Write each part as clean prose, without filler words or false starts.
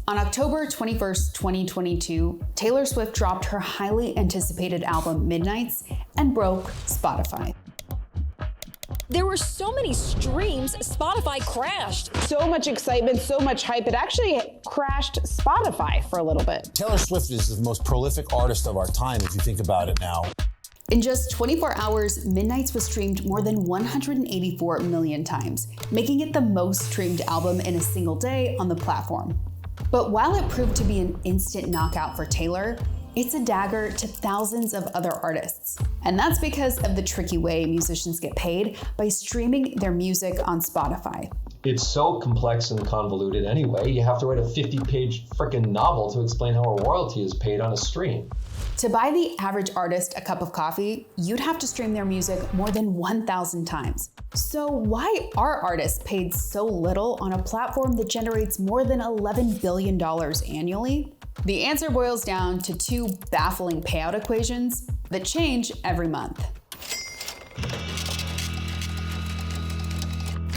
On October 21st, 2022, Taylor Swift dropped her highly anticipated album Midnights and broke Spotify. There were so many streams, Spotify crashed. So much excitement, so much hype, it actually crashed Spotify for a little bit. Taylor Swift is the most prolific artist of our time, if you think about it now. In just 24 hours, Midnights was streamed more than 184 million times, making it the most streamed album in a single day on the platform. But while it proved to be an instant knockout for Taylor, it's a dagger to thousands of other artists. And that's because of the tricky way musicians get paid by streaming their music on Spotify. It's so complex and convoluted anyway, you have to write a 50-page frickin' novel to explain how a royalty is paid on a stream. To buy the average artist a cup of coffee, you'd have to stream their music more than 1,000 times. So why are artists paid so little on a platform that generates more than $11 billion annually? The answer boils down to two baffling payout equations that change every month.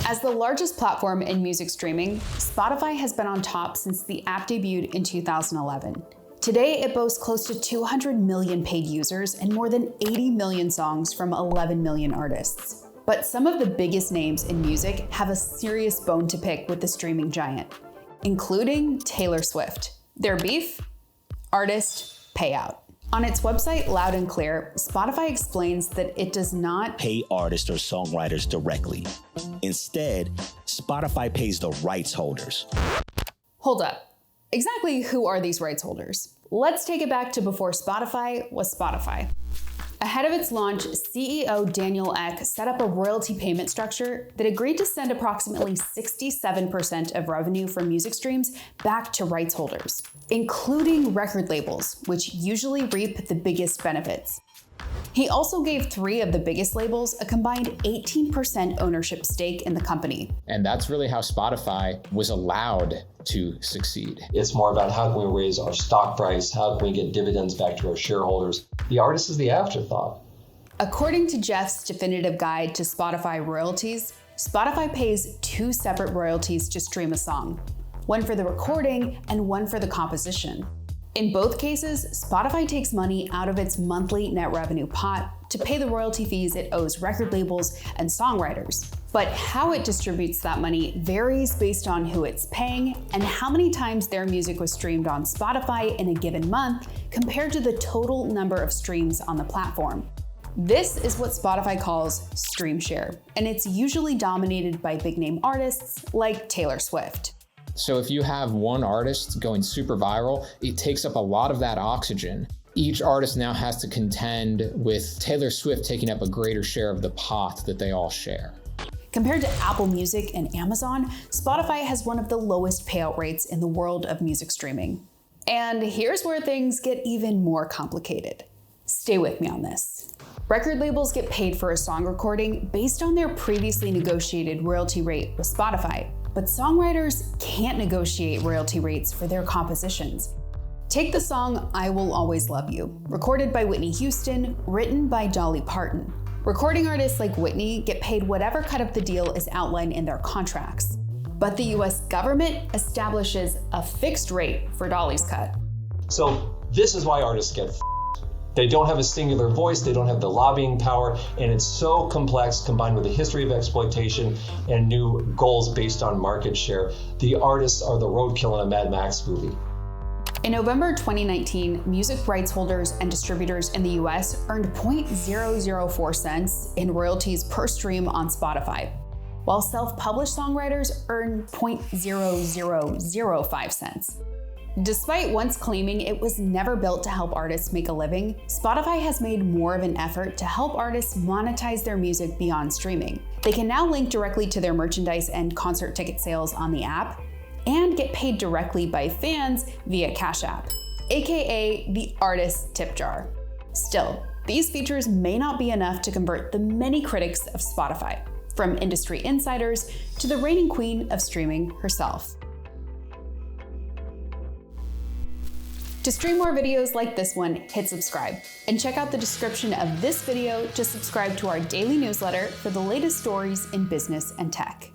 As the largest platform in music streaming, Spotify has been on top since the app debuted in 2011. Today, it boasts close to 200 million paid users and more than 80 million songs from 11 million artists. But some of the biggest names in music have a serious bone to pick with the streaming giant, including Taylor Swift. Their beef? Artist payout. On its website, Loud and Clear, Spotify explains that it does not pay artists or songwriters directly. Instead, Spotify pays the rights holders. Hold up. Exactly who are these rights holders? Let's take it back to before Spotify was Spotify. Ahead of its launch, CEO Daniel Ek set up a royalty payment structure that agreed to send approximately 67% of revenue from music streams back to rights holders, including record labels, which usually reap the biggest benefits. He also gave 3 of the biggest labels a combined 18% ownership stake in the company. And that's really how Spotify was allowed to succeed. It's more about how can we raise our stock price, how can we get dividends back to our shareholders. The artist is the afterthought. According to Jeff's definitive guide to Spotify royalties, Spotify pays 2 separate royalties to stream a song, one for the recording and one for the composition. In both cases, Spotify takes money out of its monthly net revenue pot to pay the royalty fees it owes record labels and songwriters. But how it distributes that money varies based on who it's paying and how many times their music was streamed on Spotify in a given month compared to the total number of streams on the platform. This is what Spotify calls stream share, and it's usually dominated by big-name artists like Taylor Swift. So if you have one artist going super viral, it takes up a lot of that oxygen. Each artist now has to contend with Taylor Swift taking up a greater share of the pot that they all share. Compared to Apple Music and Amazon, Spotify has one of the lowest payout rates in the world of music streaming. And here's where things get even more complicated. Stay with me on this. Record labels get paid for a song recording based on their previously negotiated royalty rate with Spotify. But songwriters can't negotiate royalty rates for their compositions. Take the song I Will Always Love You, recorded by Whitney Houston, written by Dolly Parton. Recording artists like Whitney get paid whatever cut of the deal is outlined in their contracts. But the US government establishes a fixed rate for Dolly's cut. So this is why artists get They don't have a singular voice, they don't have the lobbying power, and it's so complex combined with a history of exploitation and new goals based on market share. The artists are the roadkill in a Mad Max movie. In November 2019, music rights holders and distributors in the US earned 0.004 cents in royalties per stream on Spotify, while self-published songwriters earned 0.0005 cents. Despite once claiming it was never built to help artists make a living, Spotify has made more of an effort to help artists monetize their music beyond streaming. They can now link directly to their merchandise and concert ticket sales on the app, and get paid directly by fans via Cash App, aka the artist's tip jar. Still, these features may not be enough to convert the many critics of Spotify, from industry insiders to the reigning queen of streaming herself. To stream more videos like this one, hit subscribe, and check out the description of this video to subscribe to our daily newsletter for the latest stories in business and tech.